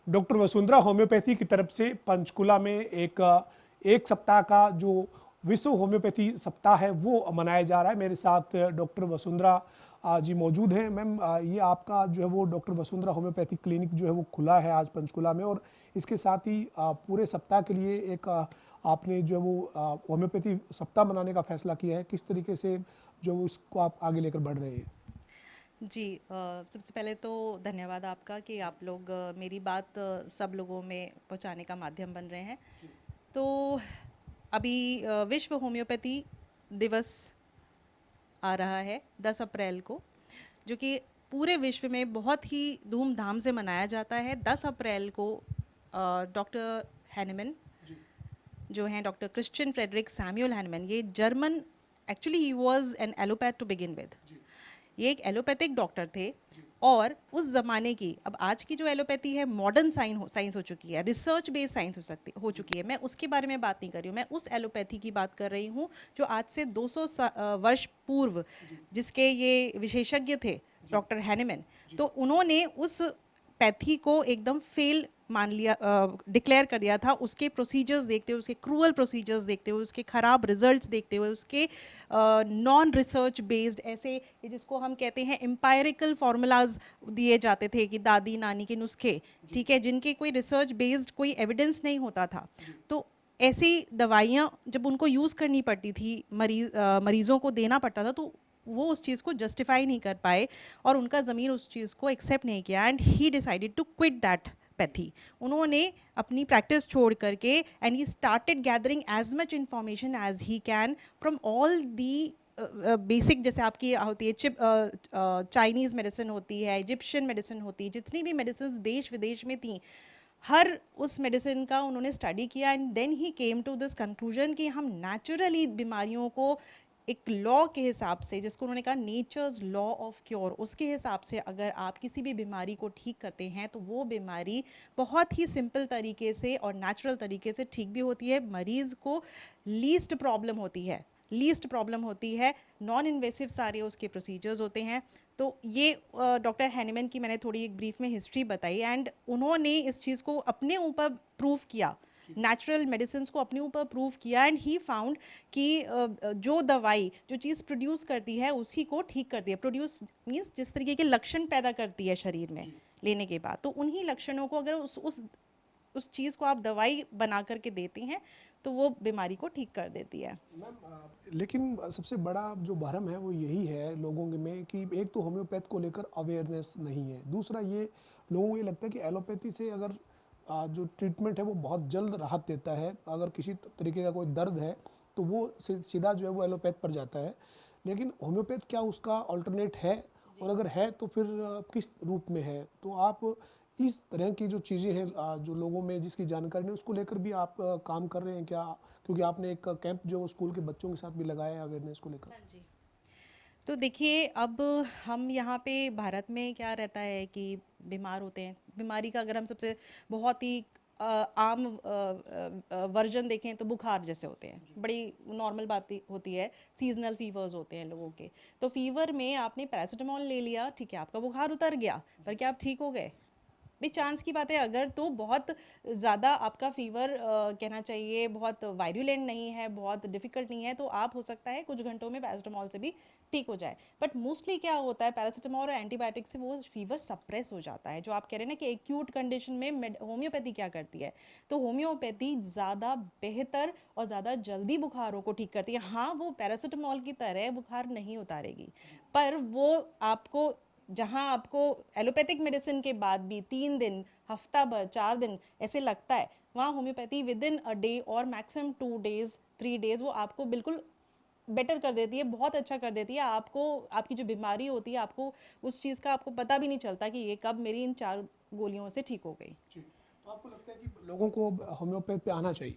Doctor Vasundhara homeopathy की तरफ से पंचकुला में एक सप्ताह का जो विश्व होम्योपैथी सप्ताह है वो मनाया जा रहा है। मेरे साथ डॉक्टर वसुंधरा जी मौजूद हैं। मैम, ये आपका जो है वो डॉक्टर वसुंधरा होम्योपैथी क्लिनिक जो है वो खुला है आज पंचकुला में, और इसके साथ ही पूरे सप्ताह के लिए एक आपने जो है वो होम्योपैथी सप्ताह मनाने का फैसला किया है। किस तरीके से जो उसको आप आगे लेकर बढ़ रहे हैं? जी, सबसे पहले तो धन्यवाद आपका कि आप लोग मेरी बात सब लोगों में पहुंचाने का माध्यम बन रहे हैं। तो अभी विश्व होम्योपैथी दिवस आ रहा है 10 अप्रैल को, जो कि पूरे विश्व में बहुत ही धूमधाम से मनाया जाता है। 10 अप्रैल को डॉक्टर हैनेमन, जो हैं doctor Christian Friedrich Samuel Hahnemann, ये जर्मन, एक्चुअली ही was an allopath to begin with. ये एक एलोपैथिक डॉक्टर थे। और उस ज़माने की, अब आज की जो एलोपैथी है मॉडर्न साइंस हो चुकी है, रिसर्च बेस्ड साइंस हो चुकी है। मैं उसके बारे में बात नहीं कर रही हूँ, मैं उस एलोपैथी की बात कर रही हूँ जो आज से 200 वर्ष पूर्व जिसके ये विशेषज्ञ थे, डॉक्टर हैनेमन। तो उन्होंने उस पैथी को एकदम फेल मान लिया, डिक्लेयर कर दिया था। उसके प्रोसीजर्स देखते हुए, उसके क्रूअल प्रोसीजर्स देखते हुए, उसके ख़राब रिजल्ट्स देखते हुए, उसके नॉन रिसर्च बेस्ड, ऐसे ये जिसको हम कहते हैं एम्पायरिकल फार्मूलाज दिए जाते थे कि दादी नानी के नुस्खे, ठीक है, जिनके कोई रिसर्च बेस्ड कोई एविडेंस नहीं होता था। तो ऐसी दवाइयाँ जब उनको यूज़ करनी पड़ती थी, मरीज़ों को देना पड़ता था, तो वो उस चीज़ को जस्टिफाई नहीं कर पाए और उनका ज़मीर उस चीज़ को एक्सेप्ट नहीं किया, and he decided to quit that pathy. उन्होंने अपनी प्रैक्टिस छोड़ करके, and he started gathering as much information as he can from all the basic, जैसे आपकी होती है चाइनीज़ मेडिसिन होती है, इजिप्शियन मेडिसिन होती है, जितनी भी मेडिसिन देश विदेश में थी, हर उस मेडिसिन का उन्होंने स्टडी किया, and then he came to this conclusion कि हम नेचुरली बीमारियों को एक लॉ के हिसाब से, जिसको उन्होंने कहा नेचर्स लॉ ऑफ क्योर, उसके हिसाब से अगर आप किसी भी बीमारी को ठीक करते हैं तो वो बीमारी बहुत ही सिंपल तरीके से और नेचुरल तरीके से ठीक भी होती है। मरीज़ को लीस्ट प्रॉब्लम होती है, नॉन इन्वेसिव सारे उसके प्रोसीजर्स होते हैं। तो ये डॉक्टर हैनेमन की मैंने थोड़ी एक ब्रीफ में हिस्ट्री बताई, एंड उन्होंने इस चीज़ को अपने ऊपर प्रूव किया, नेचुरल मेडिसिन को अपने ऊपर प्रूव किया, एंड ही फाउंड कि जो दवाई जो चीज़ प्रोड्यूस करती है उसी को ठीक करती है। प्रोड्यूस मीन्स जिस तरीके के लक्षण पैदा करती है शरीर में लेने के बाद, तो उन्हीं लक्षणों को अगर उस चीज़ को आप दवाई बना करके देती हैं तो वो बीमारी को ठीक कर देती है। मैम, लेकिन सबसे बड़ा जो भरम है वो यही है लोगों के में कि एक तो होम्योपैथ को लेकर अवेयरनेस नहीं है, दूसरा ये लोगों को ये लगता है कि एलोपैथी से अगर जो ट्रीटमेंट है वो बहुत जल्द राहत देता है। अगर किसी तरीके का कोई दर्द है तो वो सीधा जो है वो एलोपैथ पर जाता है, लेकिन होम्योपैथ क्या उसका अल्टरनेट है? और अगर है तो फिर किस रूप में है? तो आप इस तरह की जो चीज़ें हैं जो लोगों में जिसकी जानकारी नहीं उसको लेकर भी आप काम कर रहे हैं क्या? क्योंकि आपने एक कैंप जो स्कूल के बच्चों के साथ भी लगाया है अवेयरनेस को लेकर। हाँ जी। तो देखिए, अब हम यहाँ पे भारत में क्या रहता है कि बीमार होते हैं, बीमारी का अगर हम सबसे बहुत ही आम वर्जन देखें तो बुखार जैसे होते हैं, बड़ी नॉर्मल बात होती है। सीजनल फीवर्स होते हैं लोगों के, तो फीवर में आपने पैरासीटामोल ले लिया, ठीक है, आपका बुखार उतर गया, पर क्या आप ठीक हो गए? भी चांस की बात है। अगर तो बहुत ज़्यादा आपका फीवर कहना चाहिए बहुत वायरुलेंट नहीं है, बहुत डिफिकल्ट नहीं है, तो आप हो सकता है कुछ घंटों में पैरासीटामोल से भी ठीक हो जाए। बट मोस्टली क्या होता है, पैरासीटामोल और एंटीबायोटिक से वो फीवर सप्रेस हो जाता है। जो आप कह रहे हैं ना कि एक्यूट कंडीशन में होम्योपैथी क्या करती है, तो होम्योपैथी ज़्यादा बेहतर और ज़्यादा जल्दी बुखारों को ठीक करती है। हाँ, वो पैरासीटामोल की तरह बुखार नहीं उतारेगी, पर वो आपको, जहाँ आपको एलोपैथिक मेडिसिन के बाद भी 3 दिन, हफ्ता भर, 4 दिन ऐसे लगता है, वहाँ homeopathy with in a day और मैक्सिमम 2 डेज 3 डेज वो आपको बिल्कुल बेटर कर देती है, बहुत अच्छा कर देती है। आपको आपकी जो बीमारी होती है, आपको उस चीज़ का आपको पता भी नहीं चलता कि ये कब मेरी इन 4 गोलियों से ठीक हो गई। जी, तो आपको लगता है कि लोगों को होम्योपैथ पे आना चाहिए?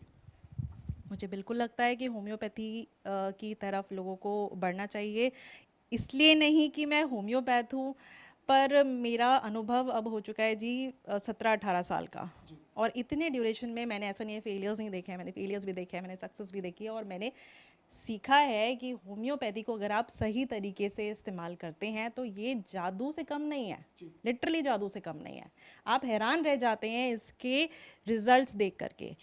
मुझे बिल्कुल लगता है कि होम्योपैथी की तरफ लोगों को बढ़ना चाहिए। इसलिए नहीं कि मैं होम्योपैथ हूँ, पर मेरा अनुभव अब हो चुका है जी 17-18 साल का। और इतने ड्यूरेशन में मैंने ऐसा नहीं है फेलियर्स नहीं देखे हैं, मैंने फेलियर्स भी देखे हैं, मैंने सक्सेस भी देखी है, और मैंने सीखा है कि होम्योपैथी को अगर आप सही तरीके से इस्तेमाल करते हैं तो ये जादू से कम नहीं है, लिटरली जादू से कम नहीं है। आप हैरान रह जाते हैं इसके रिजल्ट्स देख करके।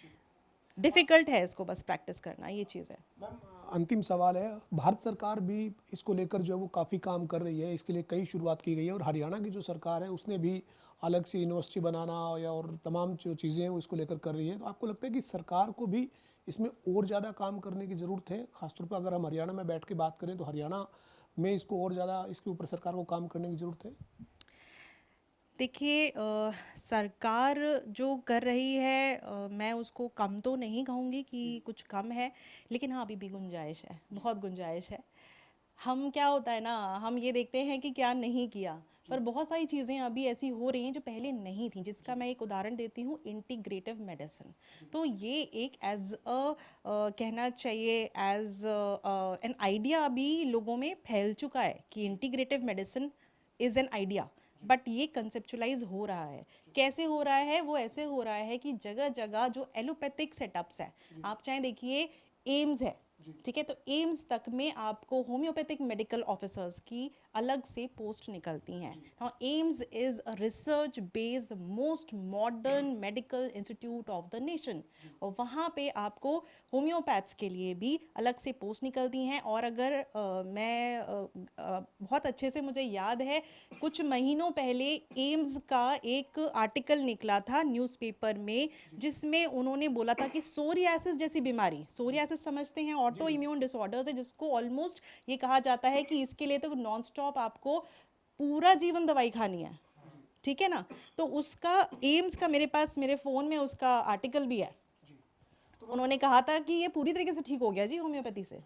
डिफ़िकल्ट है इसको बस प्रैक्टिस करना, ये चीज़ है। मैम अंतिम सवाल है, भारत सरकार भी इसको लेकर जो है वो काफ़ी काम कर रही है, इसके लिए कई शुरुआत की गई है और हरियाणा की जो सरकार है उसने भी अलग से यूनिवर्सिटी बनाना या और तमाम जो चीज़ें हैं वो इसको लेकर कर रही है। तो आपको लगता है कि सरकार को भी इसमें और ज़्यादा काम करने की ज़रूरत है? खासतौर पर अगर हम हरियाणा में बैठ के बात करें तो हरियाणा में इसको और ज़्यादा इसके ऊपर सरकार को काम करने की ज़रूरत है? देखिए सरकार जो कर रही है मैं उसको कम तो नहीं कहूँगी कि कुछ कम है, लेकिन हाँ अभी भी गुंजाइश है, बहुत गुंजाइश है। हम क्या होता है ना, हम ये देखते हैं कि क्या नहीं किया, पर बहुत सारी चीज़ें अभी ऐसी हो रही हैं जो पहले नहीं थी, जिसका मैं एक उदाहरण देती हूँ, इंटीग्रेटिव मेडिसिन। तो ये एक एज अ कहना चाहिए एज एन आइडिया अभी लोगों में फैल चुका है कि integrative medicine is an idea, but ये कंसेप्चुलाइज हो रहा है। कैसे हो रहा है? वो ऐसे हो रहा है कि जगह जगह जो एलोपैथिक सेटअप्स है, आप चाहे देखिए एम्स है, ठीक है, तो एम्स तक में आपको होम्योपैथिक मेडिकल ऑफिसर्स की अलग से पोस्ट निकलती हैं। Now AIIMS is a research based most modern medical institute of the nation, और वहाँ पे आपको होम्योपैथ्स के लिए भी अलग से पोस्ट निकलती हैं। और अगर बहुत अच्छे से मुझे याद है, कुछ महीनों पहले एम्स का एक आर्टिकल निकला था न्यूज़पेपर में, जिसमें उन्होंने बोला था कि सोरियासिस जैसी बीमारी, सोरियासिस समझते हैं, ऑटो इम्यून डिसऑर्डर्स है, जिसको ऑलमोस्ट ये कहा जाता है कि इसके लिए तो नॉन स्टॉप आपको पूरा जीवन दवाई खानी है, ठीक है ना। तो उसका एम्स का मेरे पास मेरे फ़ोन में उसका आर्टिकल भी है। उन्होंने कहा था कि ये पूरी तरीके से ठीक हो गया जी होम्योपैथी से।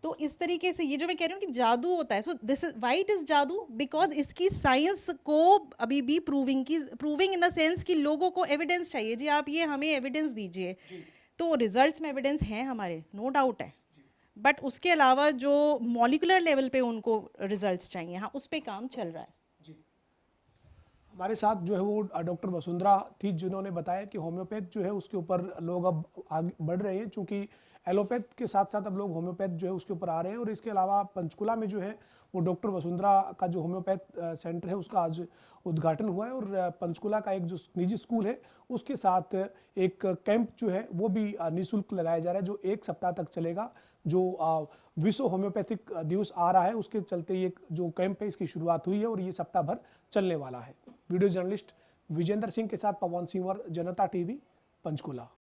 तो इस तरीके से ये जो मैं कह रही हूँ कि जादू होता है, so this is why it is जादू, बिकॉज इसकी साइंस को अभी भी प्रूविंग इन द सेंस कि लोगों को एविडेंस चाहिए जी, आप ये हमें एविडेंस दीजिए। तो रिजल्ट्स में एविडेंस हैं हमारे, नो डाउट है, बट उसके अलावा जो मॉलिकुलर लेवल पे उनको रिजल्ट्स चाहिए, हाँ उस पर काम चल रहा है। हमारे साथ जो है वो डॉक्टर वसुंधरा थी, जिन्होंने बताया कि होम्योपैथ जो है उसके ऊपर लोग अब आगे बढ़ रहे हैं, चूँकि एलोपैथ के साथ साथ अब लोग होम्योपैथ जो है उसके ऊपर आ रहे हैं। और इसके अलावा पंचकुला में जो है वो डॉक्टर वसुंधरा का जो होम्योपैथ सेंटर है उसका आज उद्घाटन हुआ है। और पंचकुला का एक जो निजी स्कूल है उसके साथ एक कैंप जो है वो भी निःशुल्क लगाया जा रहा है, जो 1 सप्ताह तक चलेगा। जो विश्व होम्योपैथिक दिवस आ रहा है उसके चलते ये जो कैंप है इसकी शुरुआत हुई है और ये सप्ताह भर चलने वाला है। वीडियो जर्नलिस्ट विजेंद्र सिंह के साथ पवन सिंह, जनता टीवी, पंचकुला।